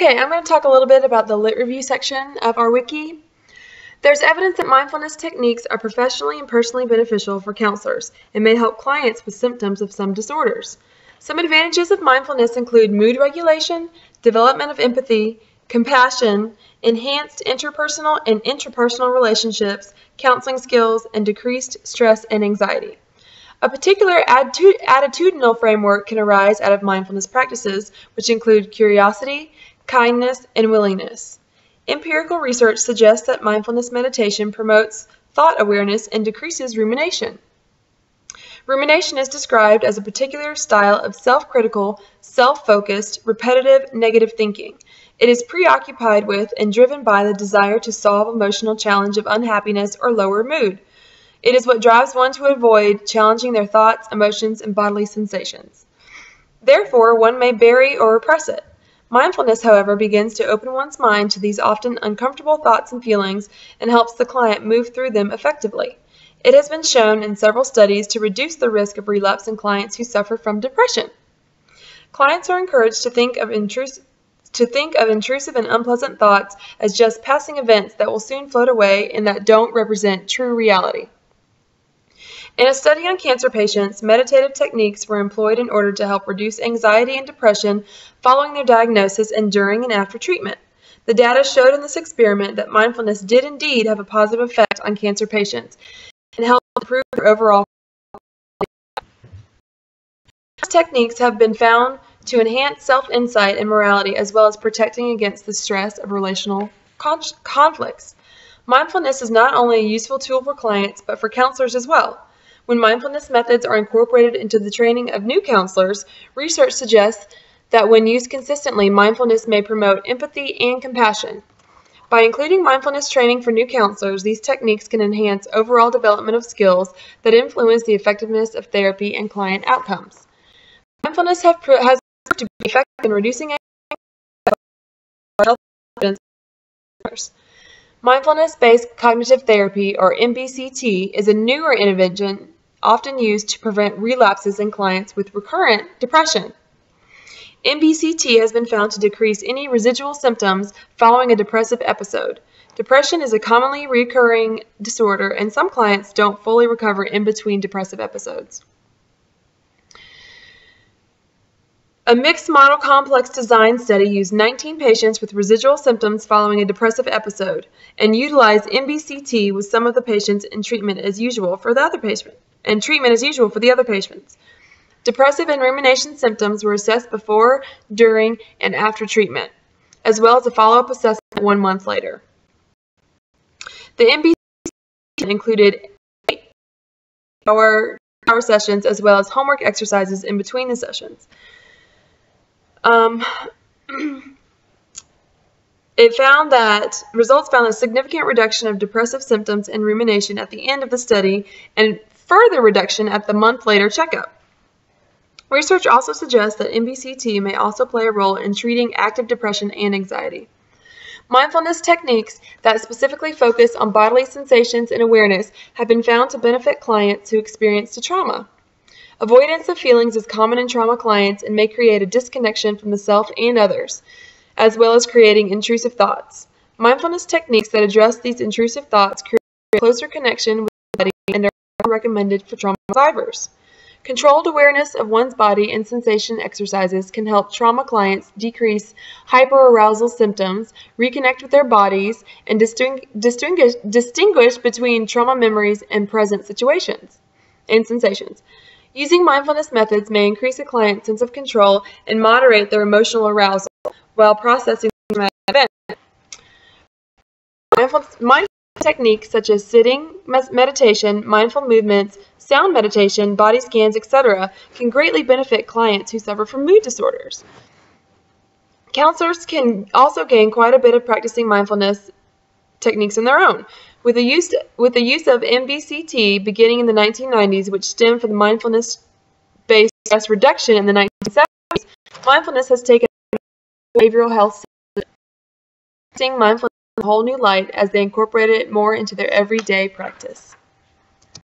Okay, I'm going to talk a little bit about the Lit Review section of our wiki. There's evidence that mindfulness techniques are professionally and personally beneficial for counselors and may help clients with symptoms of some disorders. Some advantages of mindfulness include mood regulation, development of empathy, compassion, enhanced interpersonal and intrapersonal relationships, counseling skills, and decreased stress and anxiety. A particular attitudinal framework can arise out of mindfulness practices, which include curiosity, kindness, and willingness. Empirical research suggests that mindfulness meditation promotes thought awareness and decreases rumination. Rumination is described as a particular style of self-critical, self-focused, repetitive, negative thinking. It is preoccupied with and driven by the desire to solve emotional challenge of unhappiness or lower mood. It is what drives one to avoid challenging their thoughts, emotions, and bodily sensations. Therefore, one may bury or repress it. Mindfulness, however, begins to open one's mind to these often uncomfortable thoughts and feelings and helps the client move through them effectively. It has been shown in several studies to reduce the risk of relapse in clients who suffer from depression. Clients are encouraged to think of intrusive and unpleasant thoughts as just passing events that will soon float away and that don't represent true reality. In a study on cancer patients, meditative techniques were employed in order to help reduce anxiety and depression following their diagnosis and during and after treatment. The data showed in this experiment that mindfulness did indeed have a positive effect on cancer patients and helped improve their overall quality. These techniques have been found to enhance self-insight and morality as well as protecting against the stress of relational conflicts. Mindfulness is not only a useful tool for clients but for counselors as well. When mindfulness methods are incorporated into the training of new counselors, research suggests that when used consistently, mindfulness may promote empathy and compassion. By including mindfulness training for new counselors, these techniques can enhance overall development of skills that influence the effectiveness of therapy and client outcomes. Mindfulness has proved to be effective in reducing anxiety. Mindfulness-based cognitive therapy, or MBCT, is a newer intervention often used to prevent relapses in clients with recurrent depression. MBCT has been found to decrease any residual symptoms following a depressive episode. Depression is a commonly recurring disorder, and some clients don't fully recover in between depressive episodes. A mixed model complex design study used 19 patients with residual symptoms following a depressive episode and utilized MBCT with some of the patients in treatment as usual for the other patients. Depressive and rumination symptoms were assessed before, during, and after treatment, as well as a follow-up assessment 1 month later. The MBCT included 8-hour sessions as well as homework exercises in between the sessions. Results found a significant reduction of depressive symptoms and rumination at the end of the study and further reduction at the month later checkup. Research also suggests that MBCT may also play a role in treating active depression and anxiety. Mindfulness techniques that specifically focus on bodily sensations and awareness have been found to benefit clients who experienced a trauma. Avoidance of feelings is common in trauma clients and may create a disconnection from the self and others, as well as creating intrusive thoughts. Mindfulness techniques that address these intrusive thoughts create a closer connection with the body and are recommended for trauma survivors. Controlled awareness of one's body and sensation exercises can help trauma clients decrease hyperarousal symptoms, reconnect with their bodies, and distinguish between trauma memories and present situations and sensations. Using mindfulness methods may increase a client's sense of control and moderate their emotional arousal while processing the traumatic event. Mindfulness techniques such as sitting meditation, mindful movements, sound meditation, body scans, etc. can greatly benefit clients who suffer from mood disorders. Counselors can also gain quite a bit of practicing mindfulness techniques on their own. With the use of MBCT beginning in the 1990s, which stemmed from the mindfulness-based stress reduction in the 1970s, mindfulness has taken behavioral health seeing mindfulness in a whole new light as they incorporated it more into their everyday practice.